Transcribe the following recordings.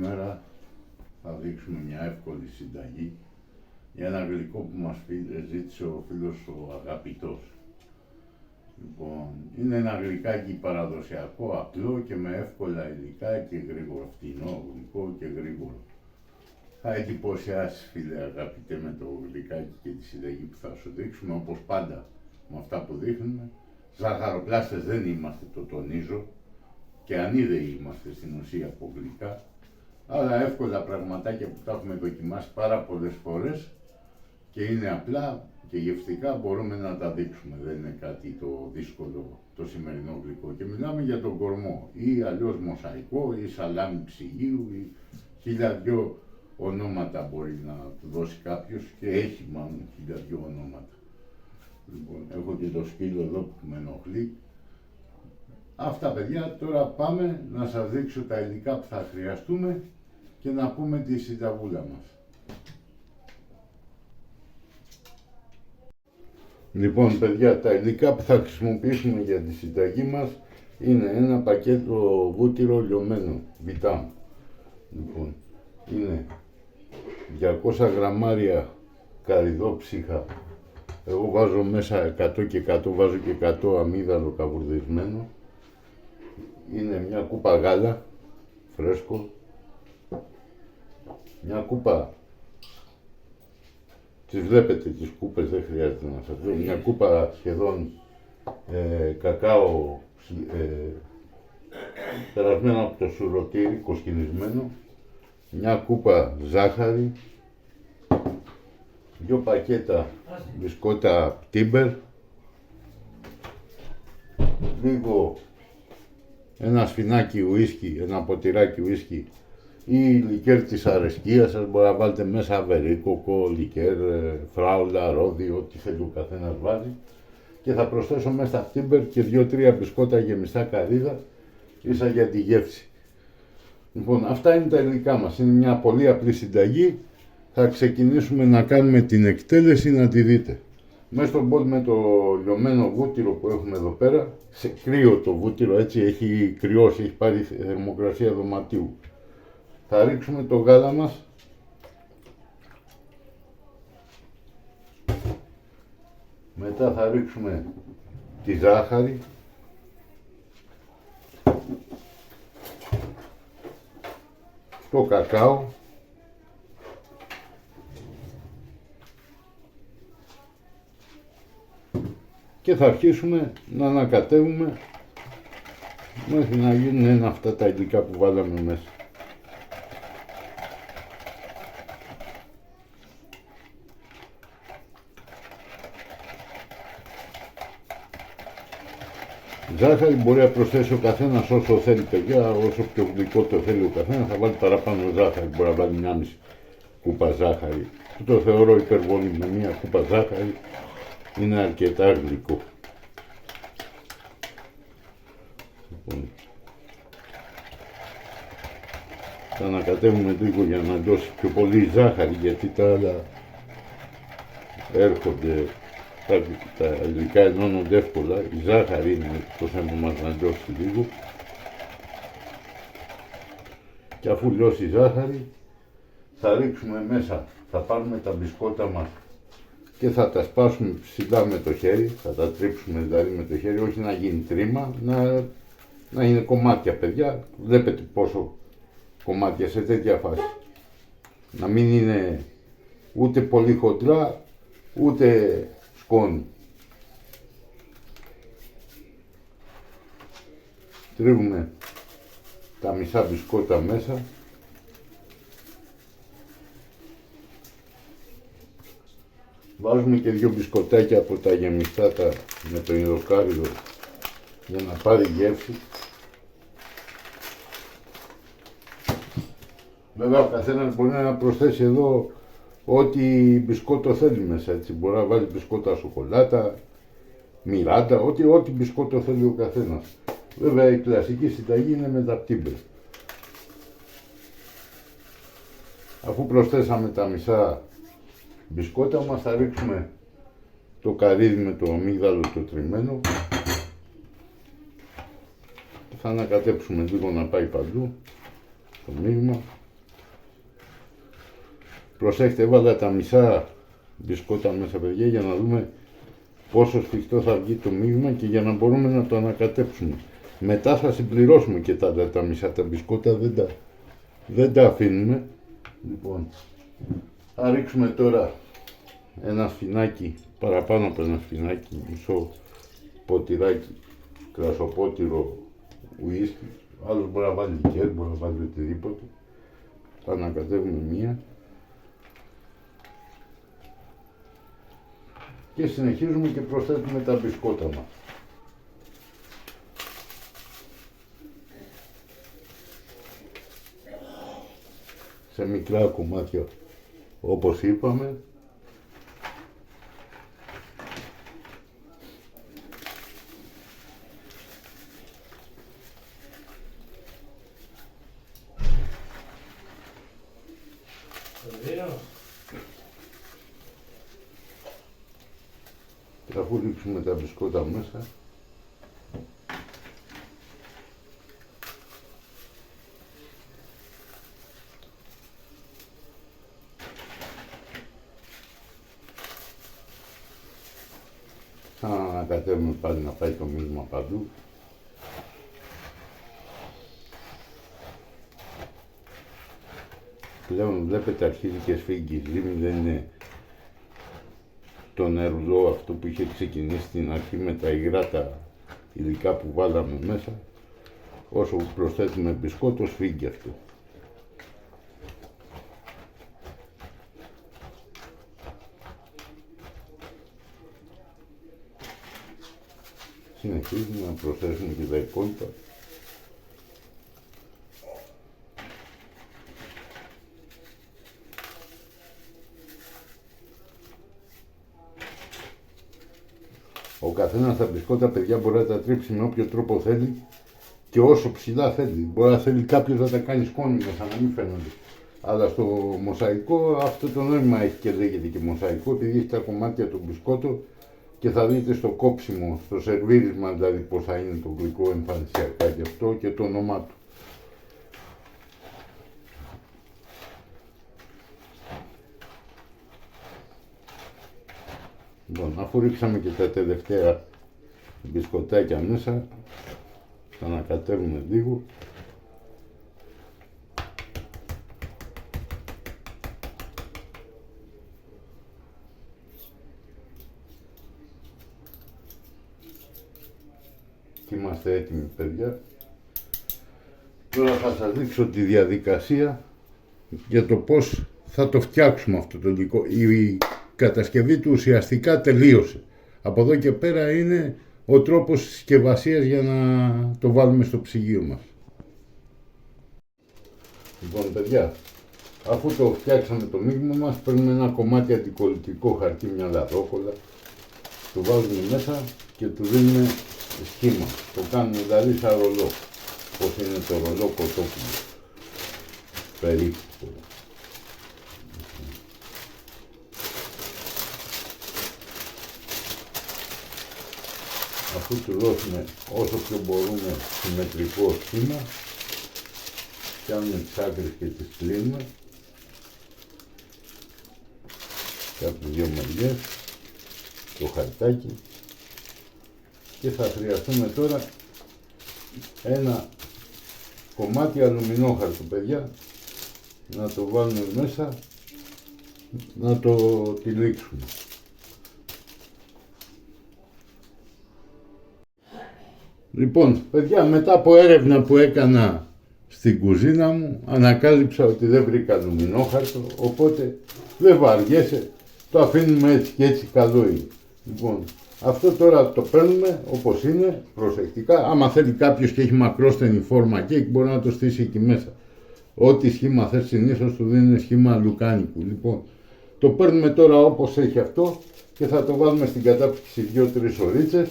Σήμερα θα δείξουμε μια εύκολη συνταγή για ένα γλυκό που μας ζήτησε ο φίλος ο Αγαπητός. Λοιπόν, είναι ένα γλυκάκι παραδοσιακό, απλό και με εύκολα υλικά και γρήγορο, φτηνό, γλυκό και γρήγορο. Θα εντυπωσιάσει, φίλε Αγαπητέ, με το γλυκάκι και τη συνταγή που θα σου δείξουμε, όπως πάντα με αυτά που δείχνουμε. Ζαχαροπλάστες δεν είμαστε, το τονίζω, και ανίδεοι είμαστε στην ουσία από γλυκά, αλλά εύκολα πραγματάκια που τα έχουμε δοκιμάσει πάρα πολλές φορές και είναι απλά και γευστικά, μπορούμε να τα δείξουμε. Δεν είναι κάτι το δύσκολο το σημερινό γλυκό. Και μιλάμε για τον κορμό, ή αλλιώς μοσαϊκό, ή σαλάμι ψυγείου, ή χίλια δυο ονόματα μπορεί να του δώσει κάποιος, και έχει μάλλον χίλια δυο ονόματα. Λοιπόν, έχω και το σκύλο εδώ που με ενοχλεί. Αυτά, παιδιά, τώρα πάμε να σας δείξω τα υλικά που θα χρειαστούμε και να πούμε τη συνταγούλα μας. Λοιπόν, παιδιά, τα υλικά που θα χρησιμοποιήσουμε για τη συνταγή μας είναι ένα πακέτο βούτυρο λιωμένο, βιτάμ. Λοιπόν, είναι 200 γραμμάρια καρυδόψυχα. Εγώ βάζω μέσα 100 και 100, βάζω και 100 αμύδαλο καβουρδισμένο. Είναι μια κούπα γάλα, φρέσκο. Μια κούπα, τις βλέπετε τις κούπες, δεν χρειάζεται να σας λέω. Μια κούπα σχεδόν κακάο περασμένο από το σουρωτήρι, κοσκινισμένο. Μια κούπα ζάχαρη. 2 πακέτα μπισκότα Timber, λίγο ένα σφινάκι ουίσκι, ένα ποτηράκι ουίσκι ή λικέρ της αρεσκίας σας, μπορεί να βάλετε μέσα αβερίκοκο, λικέρ, φράουλα, ρόδι, ό,τι θέλει ο καθένας βάζει, και θα προσθέσω μέσα στα Timber και 2-3 μπισκότα γεμιστά καρύδα, ίσα για τη γεύση. Λοιπόν, αυτά είναι τα υλικά μας, είναι μια πολύ απλή συνταγή. Θα ξεκινήσουμε να κάνουμε την εκτέλεση, να τη δείτε. Μέσα στον μπολ με το λιωμένο βούτυρο που έχουμε εδώ πέρα, σε κρύο το βούτυρο, έτσι έχει κρυώσει, έχει πάρει θερμοκρασία δωματίου. Θα ρίξουμε το γάλα μας. Μετά θα ρίξουμε τη ζάχαρη. Το κακάο. Και θα αρχίσουμε να ανακατεύουμε μέχρι να γίνουν αυτά τα υλικά που βάλαμε μέσα. Ζάχαρη μπορεί να προσθέσει ο καθένας όσο θέλει, παιδιά, όσο πιο γλυκό το θέλει ο καθένας, θα βάλει παραπάνω ζάχαρη, μπορεί να βάλει 1,5 κούπα ζάχαρη. Το θεωρώ υπερβολή, με 1 κούπα ζάχαρη είναι αρκετά γλυκό. Λοιπόν, θα ανακατεύουμε λίγο για να δώσει πιο πολύ ζάχαρη, γιατί τα άλλα έρχονται, τα υλικά ενώνονται εύκολα. Η ζάχαρη είναι το θέμα μας να λιώσει λίγο. Και αφού λιώσει η ζάχαρη, θα ρίξουμε μέσα, θα πάρουμε τα μπισκότα μας και θα τα σπάσουμε ψηλά με το χέρι, θα τα τρίψουμε δηλαδή με το χέρι, όχι να γίνει τρίμα, να είναι κομμάτια, παιδιά. Βλέπετε πόσο κομμάτια σε τέτοια φάση. Να μην είναι ούτε πολύ χοντρά, ούτε σκόνη. Τρίβουμε τα μισά μπισκότα μέσα. Βάζουμε και 2 μπισκοτάκια από τα γεμιστά με το υδροκάρυδο για να πάρει γεύση. Βέβαια ο καθένας μπορεί να προσθέσει εδώ ό,τι μπισκότο θέλει μέσα, έτσι. Μπορεί να βάλει μπισκότα σοκολάτα, μιράντα, ό,τι μπισκότο θέλει ο καθένας. Βέβαια η κλασική συνταγή είναι με τα Timber. Αφού προσθέσαμε τα μισά μπισκότα μας, θα ρίξουμε το καρύδι με το αμύγδαλο το τριμμένο. Θα ανακατέψουμε λίγο να πάει παντού το μείγμα. Προσέξτε, έβαλα τα μισά μπισκότα μέσα, παιδιά, για να δούμε πόσο σφιχτό θα βγει το μείγμα και για να μπορούμε να το ανακατέψουμε. Μετά θα συμπληρώσουμε και τα μισά τα μπισκότα, δεν τα αφήνουμε. Λοιπόν, θα ρίξουμε τώρα ένα σφινάκι, παραπάνω από ένα σφινάκι, μισό ποτηράκι κρασοπότηρο ουίσκι. Άλλος μπορεί να βάλει λικέρ, μπορεί να βάλει οτιδήποτε. Θα ανακατεύουμε μία και συνεχίζουμε και προσθέτουμε τα μπισκότα μας. Σε μικρά κομμάτια, όπως είπαμε. Και αφού ρίξουμε τα μπισκότα μέσα, θα ανακατεύουμε πάλι να πάει το μείγμα παντού. Πλέον βλέπετε αρχίζει και σφίγγει, δεν είναι το νερουλό αυτό που είχε ξεκινήσει στην αρχή με τα υγρά τα υλικά που βάλαμε μέσα. Όσο προσθέτουμε μπισκότο σφίγγει αυτό. Συνεχίζουμε να προσθέσουμε και τα υπόλοιπα. Ο καθένας τα μπισκότα, παιδιά, μπορεί να τα τρίψει με όποιο τρόπο θέλει και όσο ψηλά θέλει. Μπορεί να θέλει κάποιος να τα κάνει σκόνη μέσα, να μην φαίνονται. Αλλά στο μοσαϊκό αυτό το νόημα έχει και λέγεται και μοσαϊκό, επειδή έχει τα κομμάτια του μπισκότο και θα δείτε στο κόψιμο, στο σερβίρισμα δηλαδή πώς θα είναι το γλυκό εμφανισιακά και αυτό και το όνομά του. Λοιπόν, αφού ρίξαμε και τα τελευταία μπισκοτάκια μέσα, θα ανακατεύουμε λίγο. Και είμαστε έτοιμοι, παιδιά. Τώρα θα σας δείξω τη διαδικασία για το πώς θα το φτιάξουμε αυτό το υλικό. Η κατασκευή του ουσιαστικά τελείωσε. Από εδώ και πέρα είναι ο τρόπος συσκευασίας για να το βάλουμε στο ψυγείο μας. Λοιπόν, παιδιά, αφού το φτιάξαμε το μείγμα μας, παίρνουμε ένα κομμάτι αντικολλητικό χαρτί, μια λαδόκολλα, το βάζουμε μέσα και του δίνουμε σχήμα. Το κάνουμε δηλαδή σαν ρολό, πώς είναι το ρολό κοτόπουλο, περίπου. Αφού του δώσουμε όσο πιο μπορούμε συμμετρικό σχήμα, κάνουμε τις άκρες και τις κλείνουμε και από τις δύο μεριές το χαρτάκι και θα χρειαστούμε τώρα ένα κομμάτι αλουμινόχαρτο, παιδιά, να το βάλουμε μέσα, να το τυλίξουμε. Λοιπόν, παιδιά, μετά από έρευνα που έκανα στην κουζίνα μου, ανακάλυψα ότι δεν βρήκα αλουμινόχαρτο, οπότε δεν βαριέσαι, το αφήνουμε έτσι και έτσι, καλό είναι. Λοιπόν, αυτό τώρα το παίρνουμε όπως είναι, προσεκτικά. Άμα θέλει κάποιος και έχει μακρόστενη φόρμα κέικ, μπορεί να το στήσει εκεί μέσα. Ό,τι σχήμα θες, συνήθως του δίνουν σχήμα λουκάνικου. Λοιπόν, το παίρνουμε τώρα όπως έχει αυτό και θα το βάλουμε στην κατάψυξη 2-3 ωρίτσες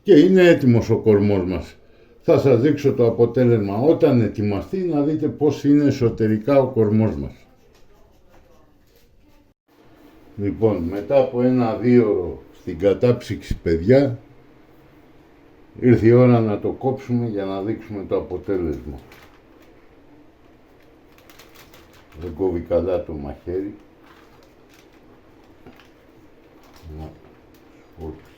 και είναι έτοιμος ο κορμός μας. Θα σας δείξω το αποτέλεσμα όταν ετοιμαστεί, να δείτε πώς είναι εσωτερικά ο κορμός μας. Λοιπόν, μετά από 1-2 ώρο στην κατάψυξη, παιδιά, ήρθε η ώρα να το κόψουμε για να δείξουμε το αποτέλεσμα. Δεν κόβει καλά το μαχαίρι. Να, σκόρπισε.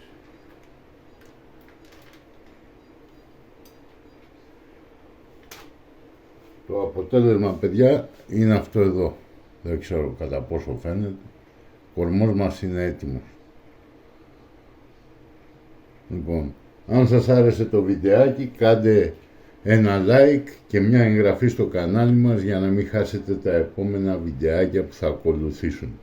Το αποτέλεσμα, παιδιά, είναι αυτό εδώ. Δεν ξέρω κατά πόσο φαίνεται. Ο κορμός μας είναι έτοιμος. Λοιπόν, αν σας άρεσε το βιντεάκι, κάντε ένα like και μια εγγραφή στο κανάλι μας για να μην χάσετε τα επόμενα βιντεάκια που θα ακολουθήσουν.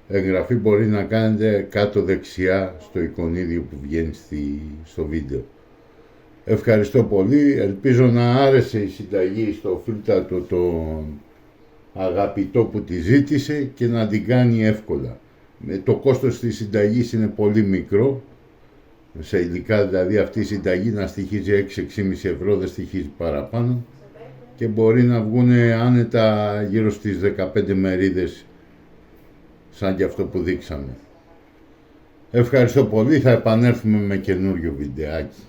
Εγγραφή μπορεί να κάνετε κάτω δεξιά στο εικονίδιο που βγαίνει στο βίντεο. Ευχαριστώ πολύ, ελπίζω να άρεσε η συνταγή στο φίλτατο τον αγαπητό που τη ζήτησε και να την κάνει εύκολα. Το κόστος της συνταγής είναι πολύ μικρό, σε υλικά δηλαδή αυτή η συνταγή να στοιχίζει 6-6,5 ευρώ, δεν στοιχίζει παραπάνω και μπορεί να βγουν άνετα γύρω στις 15 μερίδες σαν και αυτό που δείξαμε. Ευχαριστώ πολύ, θα επανέλθουμε με καινούριο βιντεάκι.